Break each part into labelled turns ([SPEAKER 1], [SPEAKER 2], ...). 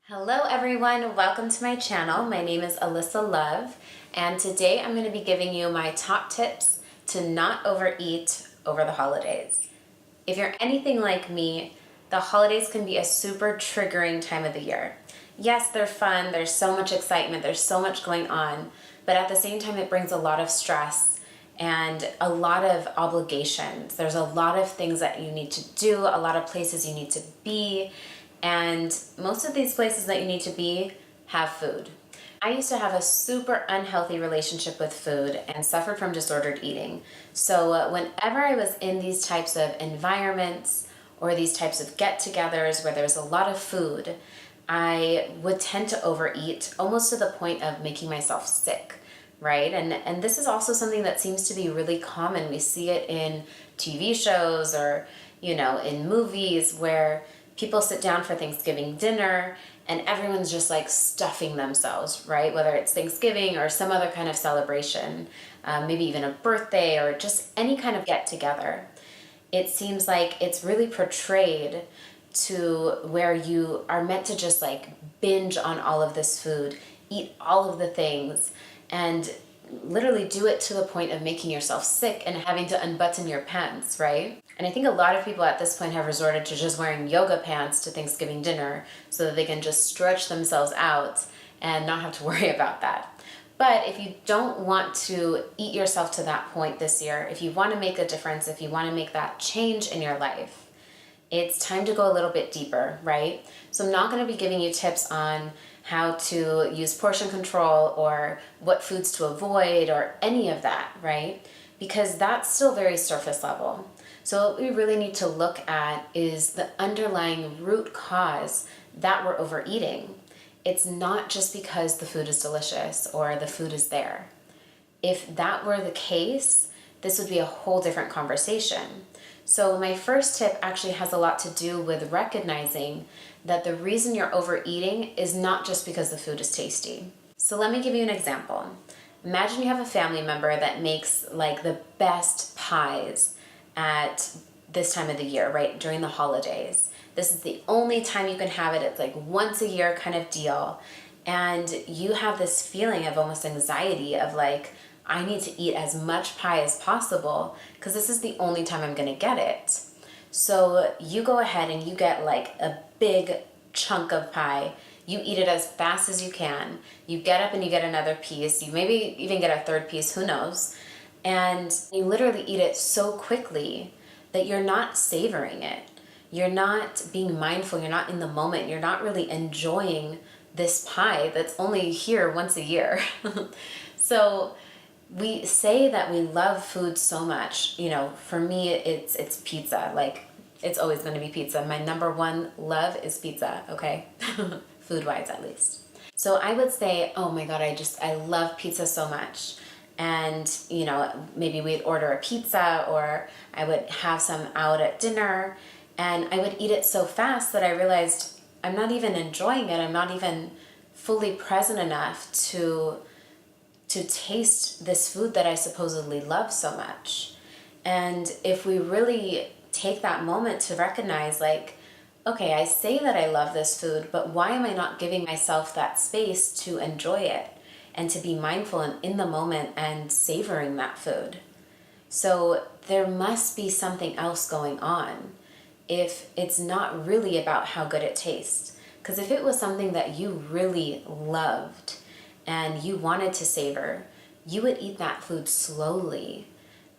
[SPEAKER 1] Hello everyone, welcome to my channel. My name is Alyssa Love, and today I'm going to be giving you my top tips to not overeat over the holidays. If you're anything like me, the holidays can be a super triggering time of the year. Yes, they're fun, there's so much excitement, there's so much going on, but at the same time it brings a lot of stress and a lot of obligations. There's a lot of things that you need to do, a lot of places you need to be, and most of these places that you need to be have food. I used to have a super unhealthy relationship with food and suffered from disordered eating. So whenever I was in these types of environments or these types of get-togethers where there's a lot of food, I would tend to overeat almost to the point of making myself sick, right? And this is also something that seems to be really common. We see it in TV shows or, in movies where people sit down for Thanksgiving dinner and everyone's just like stuffing themselves, right? Whether it's Thanksgiving or some other kind of celebration, maybe even a birthday or just any kind of get together. It seems like it's really portrayed to where you are meant to just like binge on all of this food, eat all of the things, and literally do it to the point of making yourself sick and having to unbutton your pants, right? And I think a lot of people at this point have resorted to just wearing yoga pants to Thanksgiving dinner so that they can just stretch themselves out and not have to worry about that. But if you don't want to eat yourself to that point this year, if you want to make a difference, if you want to make that change in your life, it's time to go a little bit deeper, right? So I'm not going to be giving you tips on how to use portion control or what foods to avoid or any of that, right? Because that's still very surface level. So what we really need to look at is the underlying root cause that we're overeating. It's not just because the food is delicious or the food is there. If that were the case, this would be a whole different conversation. So my first tip actually has a lot to do with recognizing that the reason you're overeating is not just because the food is tasty. So let me give you an example. Imagine you have a family member that makes like the best pies at this time of the year, right? During the holidays. This is the only time you can have it. It's like once a year kind of deal. And you have this feeling of almost anxiety of like, I need to eat as much pie as possible because this is the only time I'm going to get it. So you go ahead and you get like a big chunk of pie. You eat it as fast as you can. You get up and you get another piece. You maybe even get a third piece, who knows? And you literally eat it so quickly that you're not savoring it. You're not being mindful. You're not in the moment. You're not really enjoying this pie that's only here once a year. So we say that we love food so much. For me, it's pizza. Like, it's always going to be pizza. My number one love is pizza, okay? Food-wise, at least. So I would say, oh my God, I love pizza so much. And, maybe we'd order a pizza or I would have some out at dinner and I would eat it so fast that I realized I'm not even enjoying it. I'm not even fully present enough to taste this food that I supposedly love so much. And if we really take that moment to recognize like, okay, I say that I love this food, but why am I not giving myself that space to enjoy it and to be mindful and in the moment and savoring that food? So there must be something else going on if it's not really about how good it tastes. Because if it was something that you really loved and you wanted to savor, you would eat that food slowly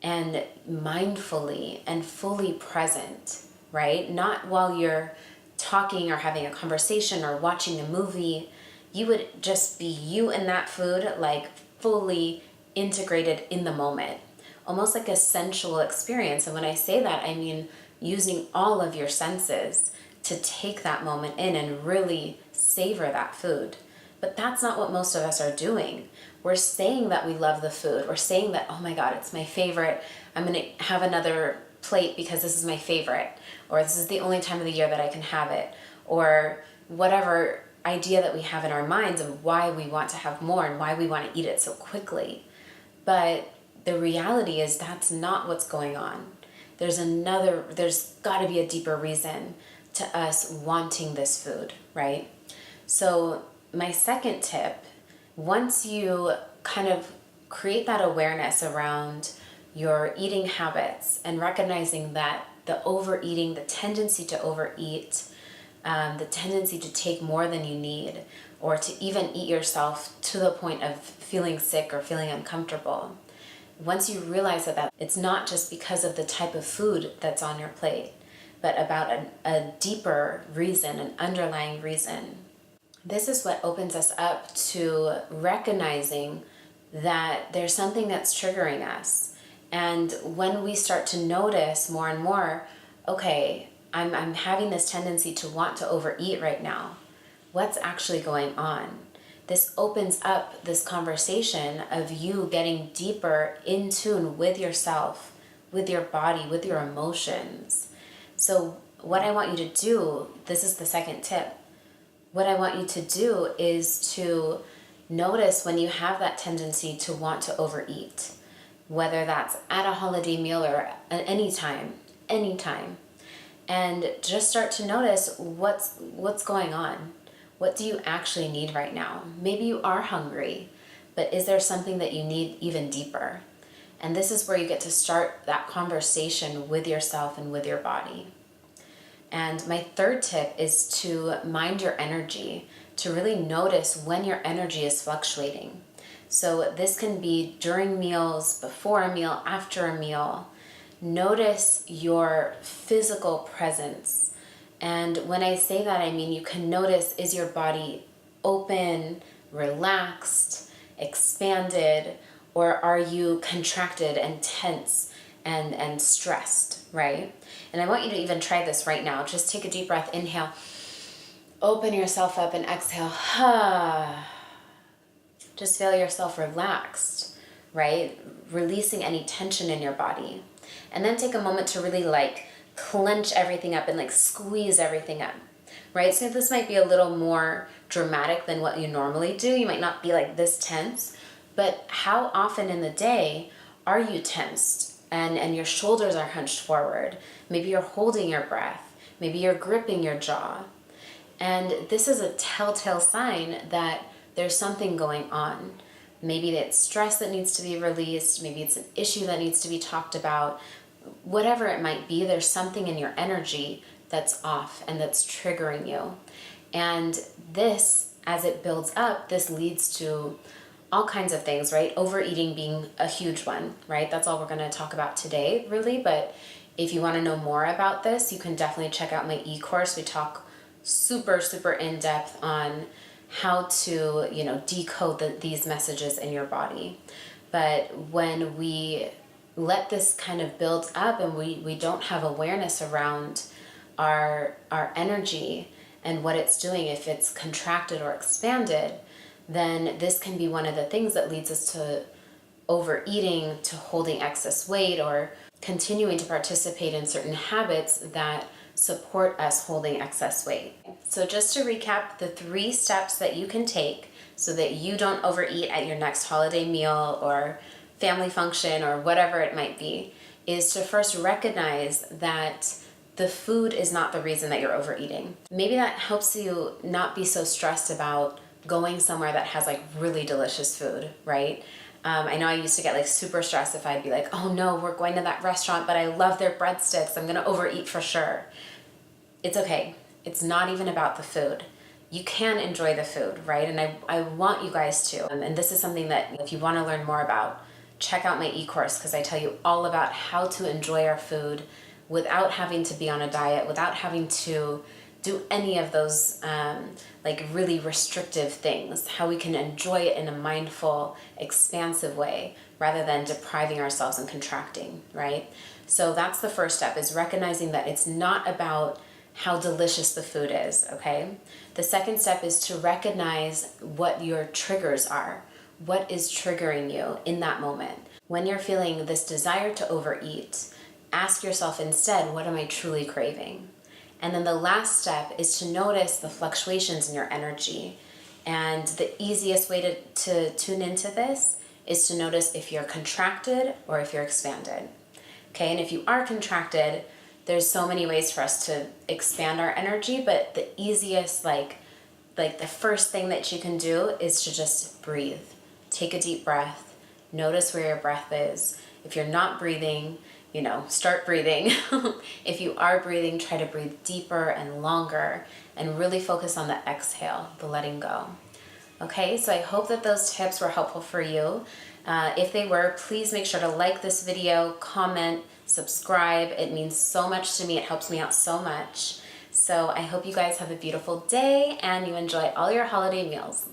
[SPEAKER 1] and mindfully and fully present, right? Not while you're talking or having a conversation or watching a movie. You would just be you and that food, like fully integrated in the moment, almost like a sensual experience. And when I say that, I mean using all of your senses to take that moment in and really savor that food. But that's not what most of us are doing. We're saying that we love the food. We're saying that, oh my God, it's my favorite. I'm going to have another plate because this is my favorite. Or this is the only time of the year that I can have it. Or whatever idea that we have in our minds of why we want to have more and why we want to eat it so quickly. But the reality is that's not what's going on. There's got to be a deeper reason to us wanting this food, right? So my second tip, once you kind of create that awareness around your eating habits and recognizing that the overeating, the tendency to overeat, the tendency to take more than you need, or to even eat yourself to the point of feeling sick or feeling uncomfortable. Once you realize that it's not just because of the type of food that's on your plate, but about a deeper reason, an underlying reason. This is what opens us up to recognizing that there's something that's triggering us. And when we start to notice more and more, okay, I'm having this tendency to want to overeat right now. What's actually going on? This opens up this conversation of you getting deeper in tune with yourself, with your body, with your emotions. So what I want you to do, this is the second tip. What I want you to do is to notice when you have that tendency to want to overeat, whether that's at a holiday meal or at any time, and just start to notice what's going on. What do you actually need right now? Maybe you are hungry, but is there something that you need even deeper? And this is where you get to start that conversation with yourself and with your body. And my third tip is to mind your energy, to really notice when your energy is fluctuating. So this can be during meals, before a meal, after a meal. Notice your physical presence. And when I say that, I mean you can notice, is your body open, relaxed, expanded, or are you contracted and tense and stressed, right? And I want you to even try this right now. Just take a deep breath, inhale, open yourself up, and exhale. Just feel yourself relaxed, right? Releasing any tension in your body. And then take a moment to really clench everything up and squeeze everything up, right? So this might be a little more dramatic than what you normally do. You might not be this tense, but how often in the day are you tensed and your shoulders are hunched forward? Maybe you're holding your breath. Maybe you're gripping your jaw. And this is a telltale sign that there's something going on. Maybe it's stress that needs to be released. Maybe it's an issue that needs to be talked about. Whatever it might be, there's something in your energy that's off and that's triggering you. And this, as it builds up, this leads to all kinds of things, right? Overeating being a huge one, right? That's all we're going to talk about today, really. But if you want to know more about this, you can definitely check out my e-course. We talk super, super in-depth on how to, decode these messages in your body. But when we let this kind of build up and we don't have awareness around our energy and what it's doing, if it's contracted or expanded, then this can be one of the things that leads us to overeating, to holding excess weight, or continuing to participate in certain habits that support us holding excess weight. So just to recap, the 3 steps that you can take so that you don't overeat at your next holiday meal or family function or whatever it might be, is to first recognize that the food is not the reason that you're overeating. Maybe that helps you not be so stressed about going somewhere that has really delicious food, right? I know I used to get super stressed if I'd be oh no, we're going to that restaurant, but I love their breadsticks. I'm gonna overeat for sure. It's okay. It's not even about the food. You can enjoy the food, right? And I want you guys to. And this is something that if you want to learn more about, check out my e-course, because I tell you all about how to enjoy our food without having to be on a diet, without having to do any of those really restrictive things, how we can enjoy it in a mindful, expansive way rather than depriving ourselves and contracting, right? So that's the first step, is recognizing that it's not about how delicious the food is, okay? The second step is to recognize what your triggers are. What is triggering you in that moment? When you're feeling this desire to overeat, ask yourself instead, what am I truly craving? And then the last step is to notice the fluctuations in your energy. And the easiest way to tune into this is to notice if you're contracted or if you're expanded. Okay, and if you are contracted, there's so many ways for us to expand our energy, but the easiest like the first thing that you can do is to just breathe. Take a deep breath. Notice where your breath is. If you're not breathing, start breathing. If you are breathing, try to breathe deeper and longer and really focus on the exhale, the letting go. Okay, so I hope that those tips were helpful for you. If they were, please make sure to like this video, comment, subscribe. It means so much to me. It helps me out so much. So I hope you guys have a beautiful day and you enjoy all your holiday meals.